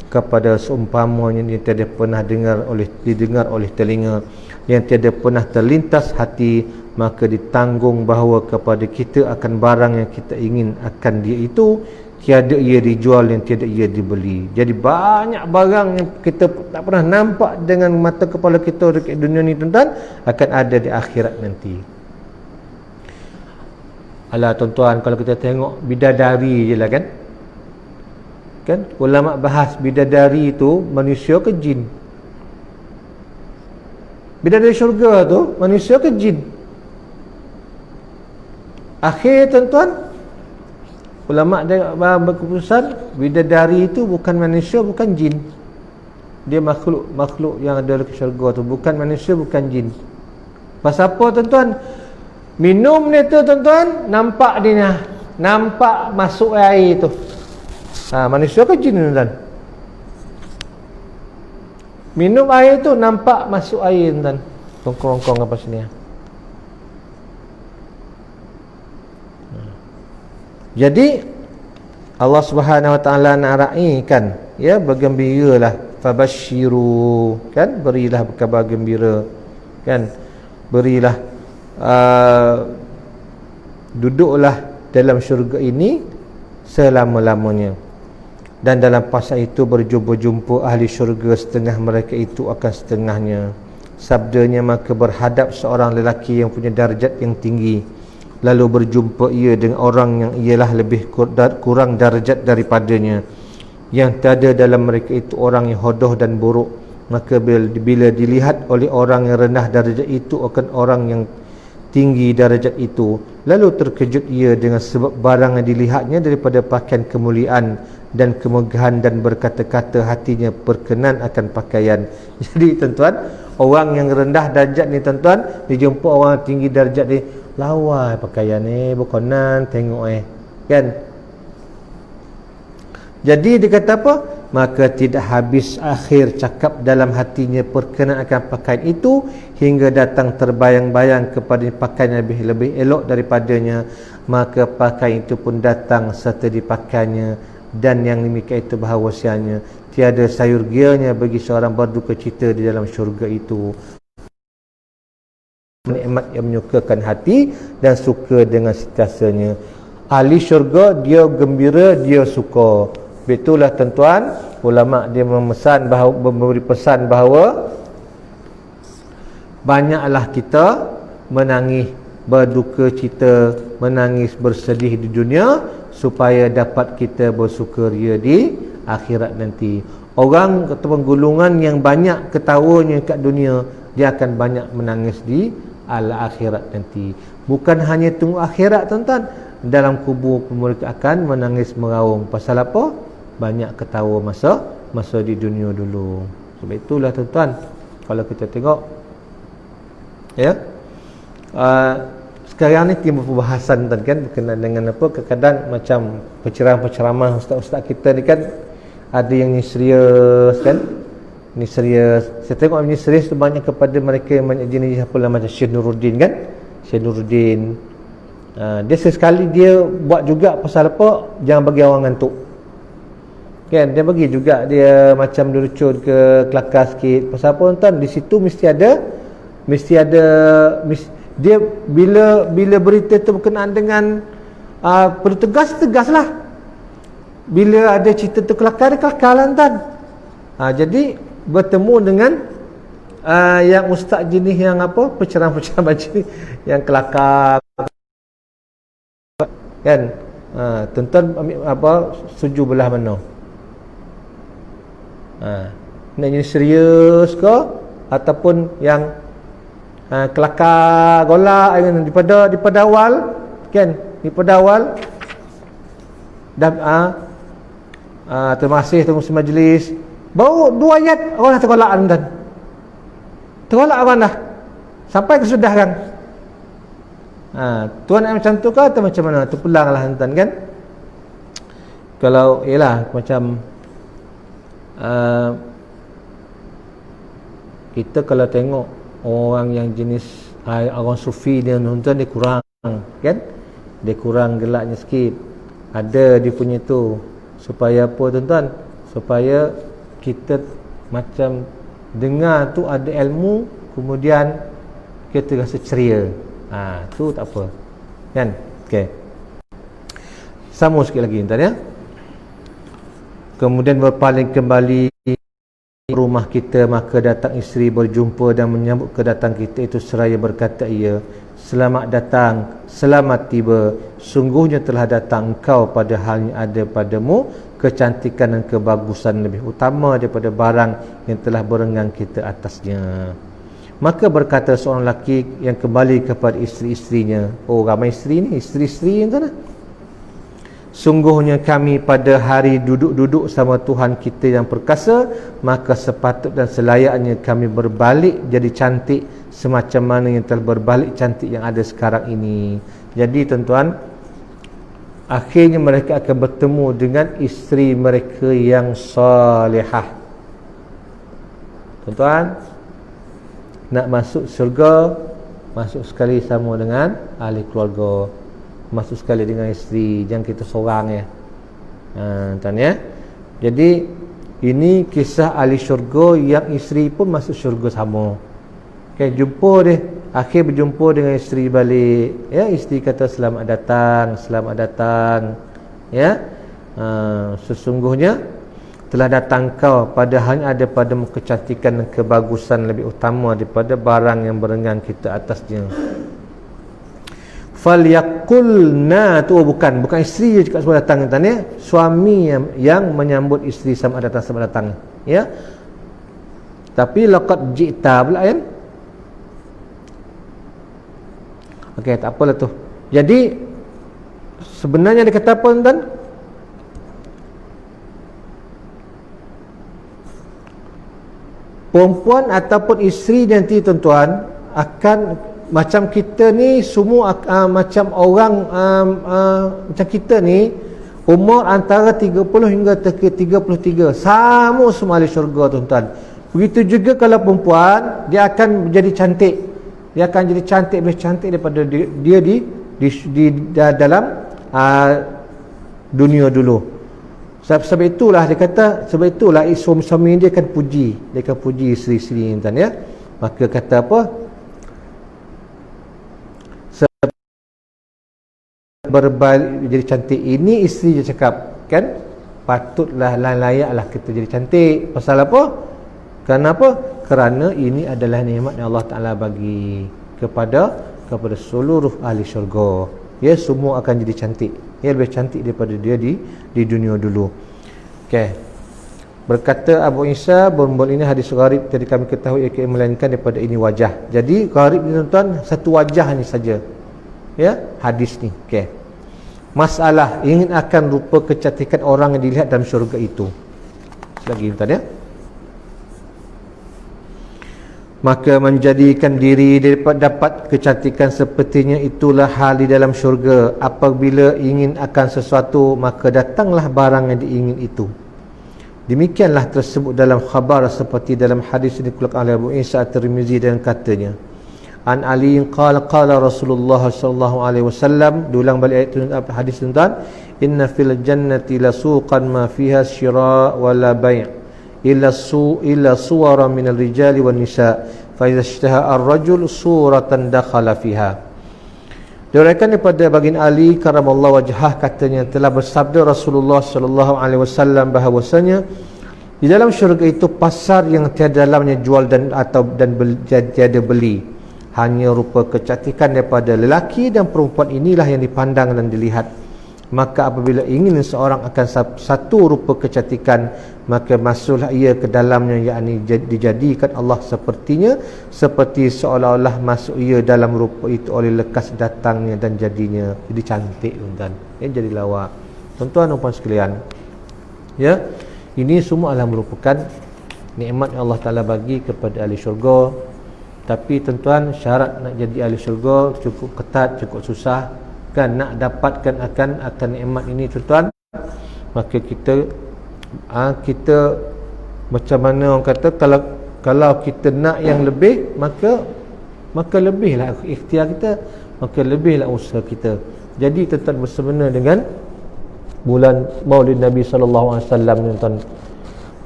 kepada seumpamanya yang tiada pernah didengar oleh telinga, yang tiada pernah terlintas hati. Maka ditanggung bahawa kepada kita akan barang yang kita ingin akan dia itu tiada ia dijual dan tiada ia dibeli. Jadi banyak barang yang kita tak pernah nampak dengan mata kepala kita dekat dunia ni tuan-tuan akan ada di akhirat nanti. Alah tuan-tuan, kalau kita tengok bidadari je lah kan, ulama bahas bidadari itu manusia ke jin? Bidadari syurga tu manusia ke jin? Akhir tuan-tuan, ulama dia berkeputusan bidadari itu bukan manusia, bukan jin. Dia makhluk yang ada di syurga tu, bukan manusia, bukan jin. Pasal apa tuan-tuan? Minum ni tu tuan-tuan, nampak dia ni, nampak masuk air tu. Manusia ke jin tuan-tuan? Minum air tu nampak masuk air tuan-tuan. Rongkong-rongkong apa sini. Jadi Allah Subhanahu Wa Taala nak raikan, ya, bergembiralah, fabashiru, kan, berilah kabar gembira, kan, berilah duduklah dalam syurga ini selama-lamanya. Dan dalam fasa itu berjumpa-jumpa ahli syurga, setengah mereka itu akan setengahnya. Sabdanya, maka berhadap seorang lelaki yang punya darjat yang tinggi, lalu berjumpa ia dengan orang yang ialah lebih kurang darjat daripadanya, yang tiada dalam mereka itu orang yang hodoh dan buruk. Maka bila dilihat oleh orang yang rendah darjat itu akan orang yang tinggi darjat itu, lalu terkejut ia dengan sebab barang yang dilihatnya daripada pakaian kemuliaan dan kemegahan, dan berkata-kata hatinya berkenan akan pakaian. Jadi tuan-tuan, orang yang rendah darjat ni tuan-tuan, dijumpa orang tinggi darjat ni, lawa pakaian ni, berkenan tengok kan. Jadi dia kata apa? Maka tidak habis akhir cakap dalam hatinya perkenan akan pakaian itu, hingga datang terbayang-bayang kepada pakaian yang lebih elok daripadanya. Maka pakaian itu pun datang serta dipakainya, dan yang demikian itu bahawasanya tiada sayurgianya bagi seorang berduka cita di dalam syurga itu. Nikmat yang menyukakan hati dan suka dengan sentiasanya. Ahli syurga dia gembira, dia suka. Itulah tuan-tuan, ulama dia memesan bahawa, memberi pesan bahawa banyaklah kita menangis berduka cita, menangis bersedih di dunia, supaya dapat kita bersukaria di akhirat nanti. Orang ataupun golongan yang banyak ketawanya kat dunia, dia akan banyak menangis di akhirat nanti. Bukan hanya tunggu akhirat tuan-tuan, dalam kubur pun mereka akan menangis meraung. Pasal apa? Banyak ketawa masa di dunia dulu. Sebab itulah tuan-tuan, kalau kita tengok, ya, sekarang ni timbul perbahasan kan berkenaan dengan apa, kadang-kadang macam penceramah-penceramah ustaz-ustaz kita ni kan, ada yang ni serius kan, ni serius. Saya tengok ni serius tu banyak kepada mereka yang banyak jenis apa lah, macam Syekh Nuruddin kan, Syekh Nuruddin. Dia sesekali dia buat juga pasal apa, jangan bagi orang ngantuk kan. Dia bagi juga, dia macam lucut ke kelakar sikit. Pasal apa tuan, di situ mesti ada dia bila berita tu berkenaan dengan perlu tegas lah. Bila ada cerita tu kelakar, dia kelakar lah tuan. Jadi bertemu dengan yang ustaz jenis yang apa, penceramah-penceramah jenis yang kelakar kan. Tuan-tuan apa, setuju belah mana? Nak jadi serius ke, ataupun yang kelakar golak daripada awal kan, daripada awal dan terima kasih tuan majlis, baru 2 ayat orang dah tergolak tuan, tergolak orang dah sampai kesudahan. Tuan nak macam tu ke atau macam mana? Terpulang lah tuan kan. Kalau ialah macam kita kalau tengok orang yang jenis orang sufi dia tuan, dia kurang kan, dia kurang gelaknya sikit. Ada dia punya tu, supaya apa tuan-tuan, supaya kita macam dengar tu ada ilmu, kemudian kita rasa ceria. Tu tak apa kan. Okey, sambung sikit lagi tuan ya. Kemudian berpaling kembali rumah kita, maka datang isteri berjumpa dan menyambut kedatangan kita itu seraya berkata ia, selamat datang, selamat tiba, sungguhnya telah datang engkau pada hal yang ada padamu kecantikan dan kebagusan lebih utama daripada barang yang telah berengang kita atasnya. Maka berkata seorang lelaki yang kembali kepada isteri-isterinya, ramai isteri ni, isteri-isteri yang sana, sungguhnya kami pada hari duduk-duduk sama Tuhan kita yang perkasa, maka sepatut dan selayaknya kami berbalik jadi cantik semacam mana yang telah berbalik cantik yang ada sekarang ini. Jadi tuan-tuan, akhirnya mereka akan bertemu dengan isteri mereka yang salihah. Tuan-tuan, nak masuk syurga, masuk sekali sama dengan ahli keluarga, masuk sekali dengan isteri, jangan kita seorang ya. Tuan ya. Jadi ini kisah ahli syurga yang isteri pun masuk syurga sama. Okay, jumpa dia, akhir berjumpa dengan isteri balik. Ya, isteri kata selamat datang. Ya, sesungguhnya telah datang kau padahal ada padamu kecantikan dan kebagusan lebih utama daripada barang yang berengang kita atasnya. Falyakulna tu bukan isteri je cakap selamat datang tanya, suami yang menyambut isteri selamat datang. Ya. Tapi laqad ji'ta pula kan. Okey, tak apalah tu. Jadi sebenarnya dia kata apa tuan? Perempuan ataupun isteri nanti tuan-tuan akan macam kita ni semua macam orang macam kita ni umur antara 30 hingga ke 33, sama semua ahli syurga tuan-tuan. Begitu juga kalau perempuan, dia akan menjadi cantik. Dia akan jadi cantik, lebih cantik daripada dia di dalam dunia dulu. Sebab itulah dia kata, sebab itulah suami dia akan puji, isteri-isteri tuan ya. Maka kata apa? Berbalik jadi cantik. Ini isteri dia cakap kan, patutlah layaklah kita jadi cantik. Pasal apa? Kenapa? Kerana ini adalah nikmat yang Allah Ta'ala bagi kepada seluruh ahli syurga. Ya, semua akan jadi cantik. Ya, lebih cantik daripada dia di dunia dulu. Okey. Berkata Abu Isa, bermula ini hadis gharib, jadi kami ketahui ia melainkan daripada ini wajah. Jadi gharib ni tuan-tuan, satu wajah ni saja. Ya, hadis ni. Okey. Masalah ingin akan rupa kecantikan orang yang dilihat dalam syurga itu. Lagi tuan ya. Maka menjadikan diri dapat kecantikan sepertinya itulah hal di dalam syurga. Apabila ingin akan sesuatu, maka datanglah barang yang diingin itu. Demikianlah tersebut dalam khabar seperti dalam hadis yang dikeluarkan oleh Abu Isa At-Tirmizi dan katanya, An Ali qala Rasulullah sallallahu alaihi wasallam, diulang balik ayat hadis tuan, inna fil jannati lasuqan ma fiha syira wa la bai'. illa suwara minal rijali wan nisa fa idza ishtaha ar-rajul suratan dakhala fiha. Diriwayatkan daripada baginda Ali karamallahu wajhah, katanya telah bersabda Rasulullah sallallahu alaihi wasallam bahawasanya di dalam syurga itu pasar yang tiada dalamnya jual dan tiada beli, hanya rupa kecantikan daripada lelaki dan perempuan inilah yang dipandang dan dilihat. Maka apabila ingin seorang akan satu rupa kecantikan, maka masuklah ia ke dalamnya, yakni dijadikan Allah seperti seolah-olah masuk ia dalam rupa itu oleh lekas datangnya dan jadinya. Jadi cantik tuan-tuan, ya, jadi lawak. Tuan-tuan dan puan sekalian, ya, ini semua adalah merupakan nikmat yang Allah Ta'ala bagi kepada ahli syurga. Tapi tuan-tuan, syarat nak jadi ahli syurga cukup ketat, cukup susah kan, nak dapatkan akan nikmat ini tuan-tuan. Maka kita macam mana orang kata, kalau kita nak yang lebih, maka lebihlah ikhtiar kita, maka lebihlah usaha kita. Jadi tuan-tuan, bersempena dengan bulan Maulid Nabi sallallahu alaihi wasallam tuan-tuan,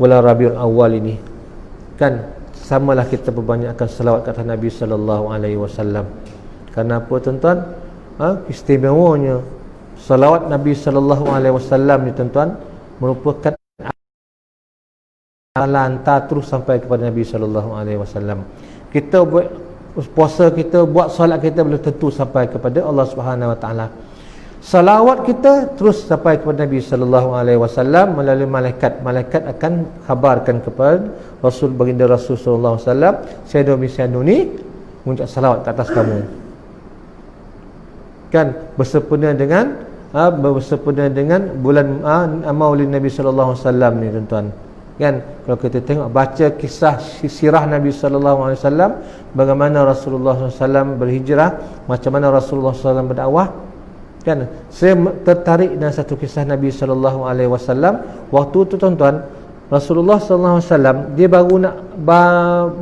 bulan Rabiul Awal ini kan, samalah kita perbanyakkan selawat ke atas Nabi sallallahu alaihi wasallam. Kenapa tuan-tuan? Istimewanya salawat Nabi sallallahu alaihi wasallam ni tuan-tuan merupakan hantar terus sampai kepada Nabi sallallahu alaihi wasallam. Kita buat puasa kita, buat solat kita belum tentu sampai kepada Allah Subhanahu wa taala. Salawat kita terus sampai kepada Nabi sallallahu alaihi wasallam melalui malaikat. Malaikat akan khabarkan kepada Rasul, baginda Rasul sallallahu alaihi wasallam, Sayyidina ni mengucap salawat ke atas kamu. Kan, bersempena dengan bersempena dengan bulan Maulid Nabi sallallahu alaihi wasallam ni tuan-tuan. Kan kalau kita tengok baca kisah sirah Nabi sallallahu alaihi wasallam, bagaimana Rasulullah SAW berhijrah, macam mana Rasulullah SAW berdakwah, kan saya tertarik dengan satu kisah Nabi sallallahu alaihi wasallam. Waktu tu tuan-tuan, Rasulullah sallallahu alaihi wasallam dia baru nak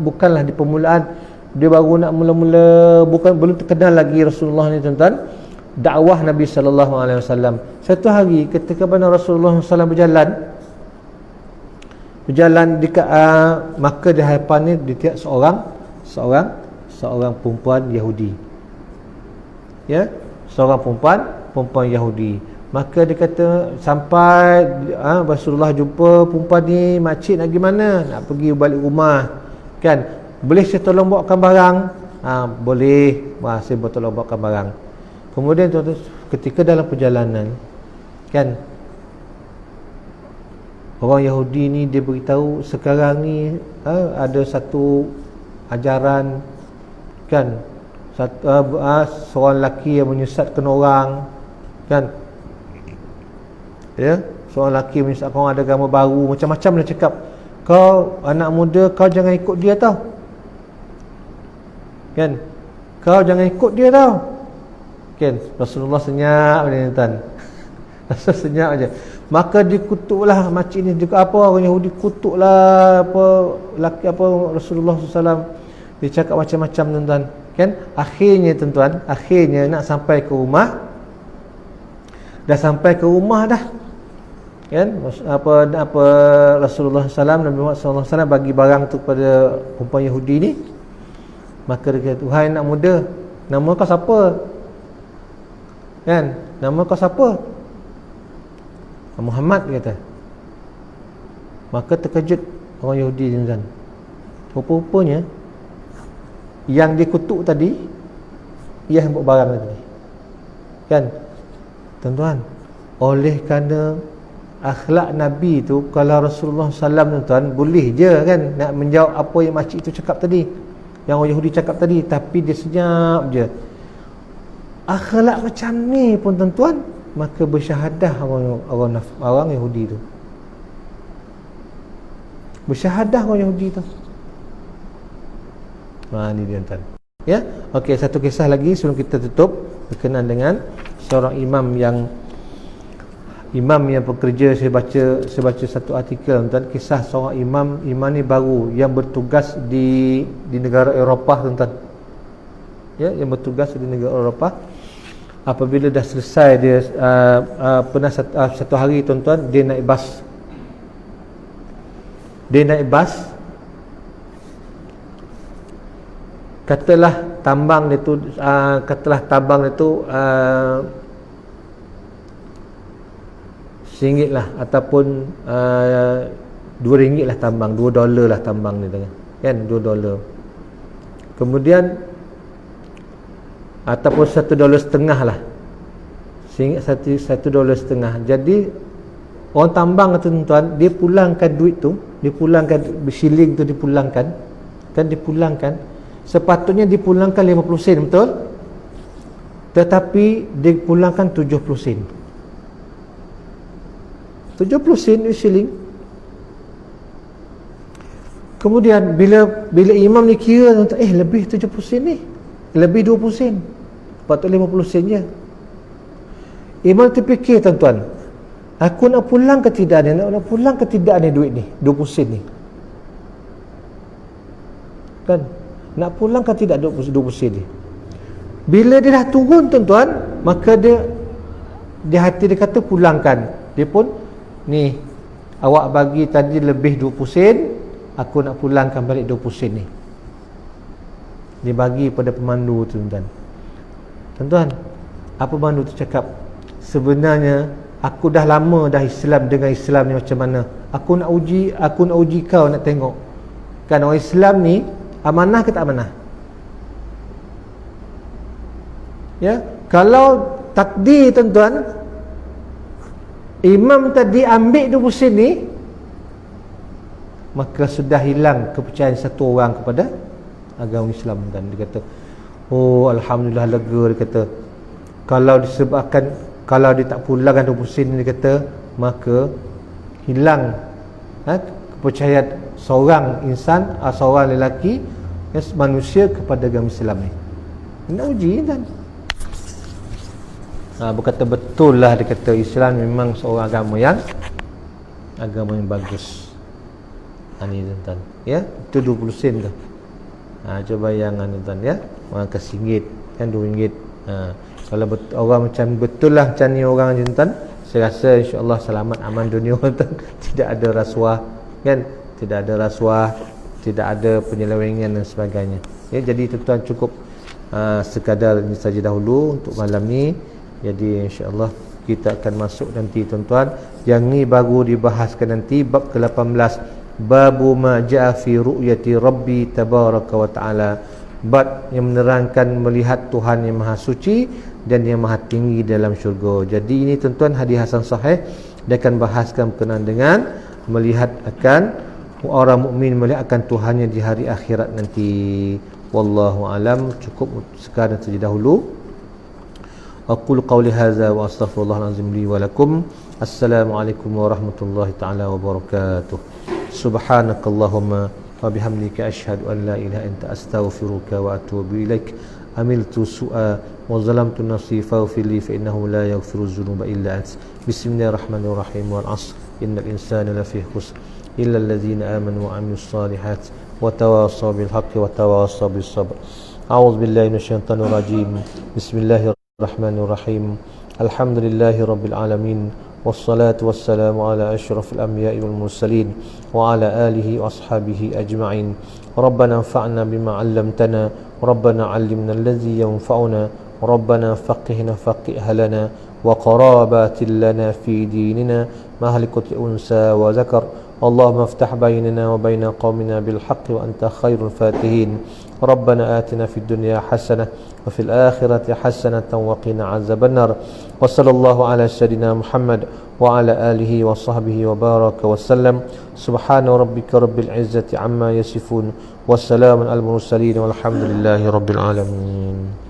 bukanlah di permulaan, dia baru nak mula-mula, belum terkenal lagi Rasulullah ni tuan-tuan, dakwah Nabi sallallahu alaihi wasallam. Satu hari ketika mana Rasulullah SAW berjalan dekat maka di hadapan ni dia seorang perempuan Yahudi. Ya, seorang perempuan Yahudi. Maka dia kata sampai Rasulullah jumpa perempuan ni, makcik nak pergi mana? Nak pergi balik rumah. Kan? Boleh saya tolong bawakan barang? Boleh. Saya tolong bawakan barang. Kemudian ketika dalam perjalanan, kan, orang Yahudi ni dia beritahu sekarang ni ada satu ajaran, kan, seorang lelaki yang menyesatkan orang, kan, ya, seorang lelaki menyesatkan orang, ada agama baru, macam-macam dia cakap. Kau anak muda, kau jangan ikut dia tau, kan, kau jangan ikut dia tau, kan. Rasulullah senyap dia tuan. Rasul senyap aja. Maka dikutuklah makcik ni, juga apa orang Yahudi kutuklah lelaki Rasulullah SAW. Dia cakap macam-macam tuan-tuan, kan. Akhirnya nak sampai ke rumah. Dah sampai ke rumah dah, kan. Rasulullah SAW, Nabi Muhammad SAW bagi barang tu kepada perempuan Yahudi ni. Maka dia kata, "Wahai anak muda, nama kau siapa?" Kan, nama kau siapa? Muhammad, dia kata. Maka terkejut orang Yahudi tuan-tuan. Rupa-rupanya yang dikutuk tadi ia yang buat barang tadi, kan tuan-tuan. Oleh kerana akhlak Nabi tu, kalau Rasulullah SAW tuan-tuan boleh je kan nak menjawab apa yang makcik tu cakap tadi, yang orang Yahudi cakap tadi, tapi dia senyap je. Akhlak macam ni pun tuan-tuan, maka bersyahadah orang Yahudi tu. Bersyahadah orang Yahudi tu. Ni dia tuan. Ya, okey, satu kisah lagi sebelum kita tutup berkenaan dengan seorang imam yang bekerja. Saya baca satu artikel tuan, kisah seorang imam ni baru yang bertugas di negara Eropah tuan-tuan. Ya, yang bertugas di negara Eropah. Apabila dah selesai dia pernah satu hari tuan-tuan, dia naik bas. Katalah tambang dia tu RM1 lah, ataupun RM2 lah tambang, $2 lah tambang ni kan, $2. Kemudian ataupun $1.50 lah, $1.50. Jadi orang tambang tu tuan-tuan, dia pulangkan duit tu, dia pulangkan shilling tu, dipulangkan. Sepatutnya dipulangkan 50 sen, betul? Tetapi dia pulangkan 70 sen. 70 sen shilling. Kemudian bila imam ni kira tuan-tuan, lebih 70 sen ni, lebih 20 sen, patut 50 sen je. Imam terfikir tuan-tuan, aku nak pulang ke tidak ni, nak pulang ke tidak ni duit ni 20 sen ni, kan, nak pulang ke tidak 20 sen ni. Bila dia dah turun tuan-tuan, maka dia hati dia kata pulangkan. Dia pun, ni awak bagi tadi lebih 20 sen, aku nak pulangkan balik 20 sen ni. Dia bagi pada pemandu tu tuan-tuan. Apa pemandu tu cakap? Sebenarnya aku dah lama dah Islam, dengan Islam ni macam mana. Aku nak uji kau, nak tengok kan orang Islam ni amanah ke tak amanah. Ya, kalau takdir tuan-tuan, imam tadi ambil 20 sen ni, maka sudah hilang kepercayaan satu orang kepada agama Islam. Dan dia kata, oh alhamdulillah, lega. Dia kata, kalau disebabkan kalau dia tak pulangkan 20 sen dia kata, maka hilang kepercayaan seorang insan, seorang lelaki, manusia kepada agama Islam ni. Nak uji kan? Berkata betul lah, dia kata Islam memang seorang agama yang bagus. Ni tuan-tuan, ya, itu 20 sen tu. Cuba bayangkan tuan-tuan, ya, orang kasih RM1 kan, RM2. Kalau orang macam betul lah macam ni orang tuan-tuan, saya rasa insya-Allah selamat aman dunia tuan. Tidak ada rasuah kan, tidak ada rasuah, tidak ada penyelewengan dan sebagainya. Ya, jadi tuan-tuan cukup sekadar ini saja dahulu untuk malam ni. Jadi insya-Allah kita akan masuk nanti tuan-tuan. Yang ni baru dibahaskan nanti bab ke-18, babu ma jaa fi ru'yati rabbi tabaraka wa taala. Bab yang menerangkan melihat Tuhan yang maha suci dan yang maha tinggi dalam syurga. Jadi ini tuan-tuan hadis hasan sahih, dia akan bahaskan berkenaan dengan melihat akan orang mukmin melihat akan Tuhannya di hari akhirat nanti. Wallahu alam. Cukup sekarang saja dahulu. Aqulu qawli hadza wa astaghfirullahal azim li wa lakum. Assalamualaikum warahmatullahi taala wabarakatuh. Subhanakallahumma wa bihamdika asyhadu an la ilaha illa anta astaghfiruka wa atubu ilaik. Amiltu su'a wa zalamtu nafsi faghfir li fa innahu la yaghfiru dzunuba illa ant. Bismillahirrahmanirrahim. Wal 'ashr innal insana lafi khusr illa alladhina amanu wa 'amilus solihat wa tawassaw bil haqqi wa tawassaw bis sabr. A'udzu billahi minasyaitonir rajim. Bismillahirrahmanirrahim. Alhamdulillahi rabbil alamin. Wassalatu wassalamu ala asyrafil anbiya'i wal mursalin wa ala alihi wa ashabihi ajma'in. Rabbana anfa'na bima 'allamtana, Rabbana 'allimna alladhi yanfa'una, Rabbana faqihna faqih lana wa qarabatil lana fi dinina mahlikut unsa wa zakar. Allahumma aftah bainana wa baina qaumina bil haqqi wa anta khairul fatihin. Rabbana atina fid dunya hasanah wa fil akhirati hasanatan wa qina azabannar. Wa sallallahu ala sayyidina Muhammad wa ala alihi wa sahbihi wa baraka wa sallam. Subhana rabbika rabbil izzati amma yasifun. Wassalamun al mursalin walhamdulillahi rabbil alamin.